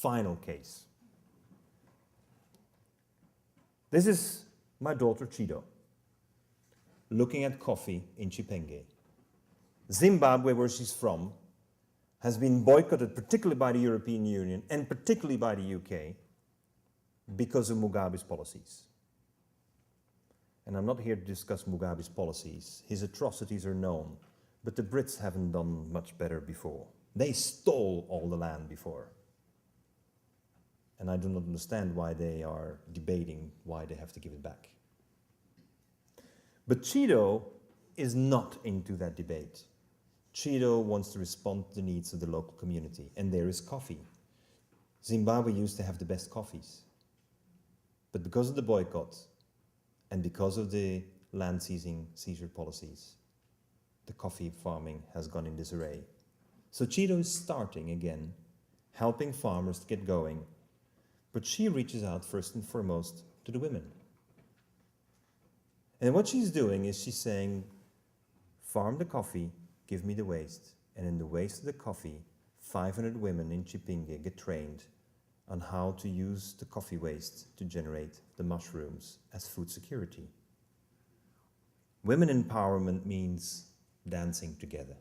final case. This is my daughter Chido, looking at coffee in Chipenge. Zimbabwe, where she's from, has been boycotted particularly by the European Union and particularly by the UK because of Mugabe's policies. And I'm not here to discuss Mugabe's policies. His atrocities are known, but the Brits haven't done much better before. They stole all the land before. And I do not understand why they are debating why they have to give it back. But Chido is not into that debate. Chido wants to respond to the needs of the local community, and there is coffee. Zimbabwe used to have the best coffees. But because of the boycott and because of the land seizure policies, the coffee farming has gone in disarray. So Chido is starting again, helping farmers to get going, but she reaches out first and foremost to the women. And what she's doing is she's saying, farm the coffee, give me the waste. And in the waste of the coffee, 500 women in Chipinge get trained on how to use the coffee waste to generate the mushrooms as food security. Women empowerment means dancing together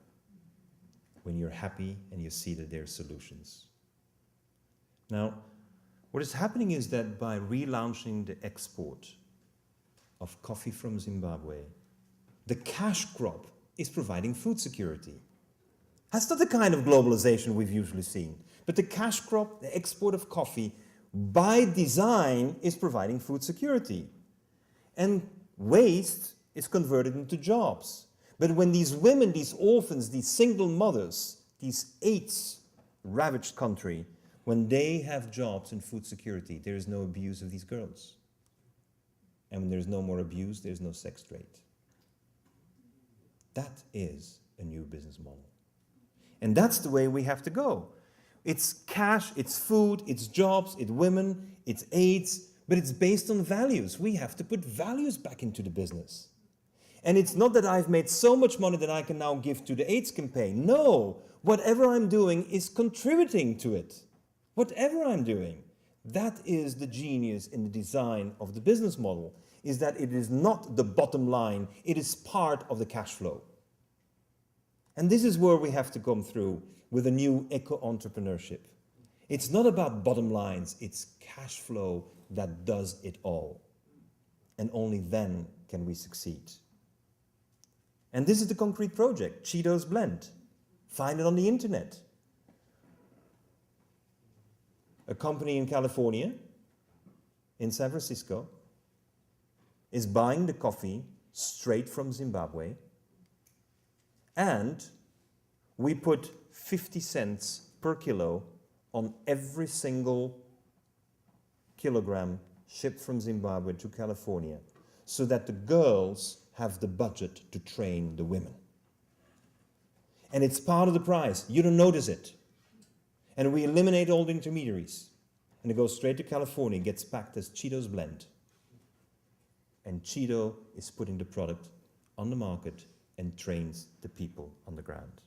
when you're happy and you see that there are solutions. Now, what is happening is that by relaunching the export of coffee from Zimbabwe, the cash crop is providing food security. That's not the kind of globalization we've usually seen. But the cash crop, the export of coffee, by design is providing food security. And waste is converted into jobs. But when these women, these orphans, these single mothers, these AIDS-ravaged country, when they have jobs and food security, there is no abuse of these girls. And when there's no more abuse, there's no sex trade. That is a new business model. And that's the way we have to go. It's cash, it's food, it's jobs, it's women, it's AIDS, but it's based on values. We have to put values back into the business. And it's not that I've made so much money that I can now give to the AIDS campaign. No, whatever I'm doing is contributing to it. Whatever I'm doing. That is the genius in the design of the business model, is that it is not the bottom line, it is part of the cash flow. And this is where we have to come through with a new eco-entrepreneurship. It's not about bottom lines, it's cash flow that does it all. And only then can we succeed. And this is the concrete project, Chido's Blend. Find it on the internet. A company in California, in San Francisco, is buying the coffee straight from Zimbabwe, and we put 50 cents per kilo on every single kilogram shipped from Zimbabwe to California, so that the girls have the budget to train the women. And it's part of the price. You don't notice it. And we eliminate all the intermediaries. And it goes straight to California, gets packed as Chido's Blend. And Chido is putting the product on the market and trains the people on the ground.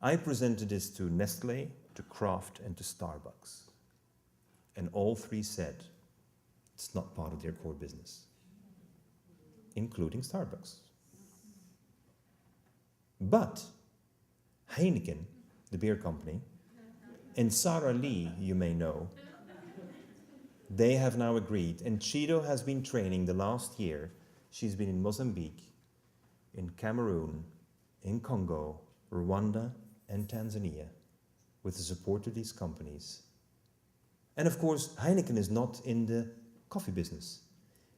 I presented this to Nestlé, to Kraft, and to Starbucks. And all three said it's not part of their core business, including Starbucks. But Heineken, the beer company, and Sara Lee, you may know, they have now agreed, and Chido has been training the last year. She's been in Mozambique, in Cameroon, in Congo, Rwanda, and Tanzania, with the support of these companies. And of course, Heineken is not in the coffee business.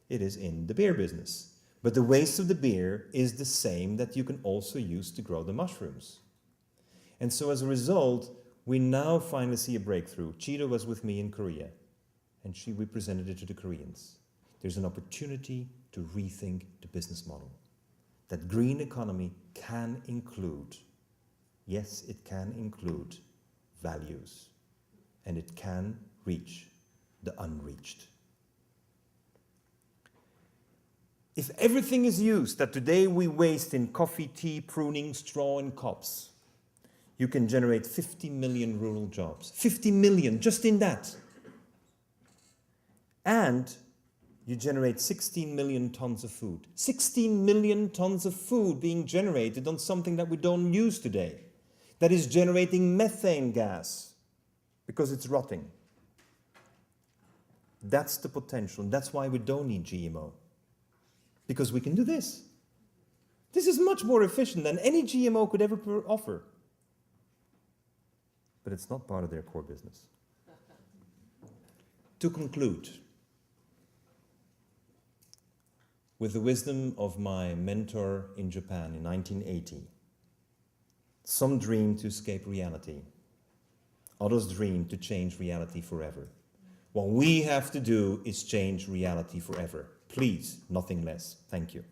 It is in the beer business. But the waste of the beer is the same that you can also use to grow the mushrooms. And so as a result, we now finally see a breakthrough. Chido was with me in Korea, and we presented it to the Koreans. There's an opportunity to rethink the business model. That green economy can include, yes, it can include values, and it can reach the unreached. If everything is used that today we waste in coffee, tea, pruning, straw, and cups, you can generate 50 million rural jobs. 50 million, just in that. And you generate 16 million tons of food. 16 million tons of food being generated on something that we don't use today. That is generating methane gas because it's rotting. That's the potential. And that's why we don't need GMO. Because we can do this. This is much more efficient than any GMO could ever offer. But it's not part of their core business. To conclude, with the wisdom of my mentor in Japan in 1980, some dream to escape reality. Others dream to change reality forever. What we have to do is change reality forever. Please, nothing less. Thank you.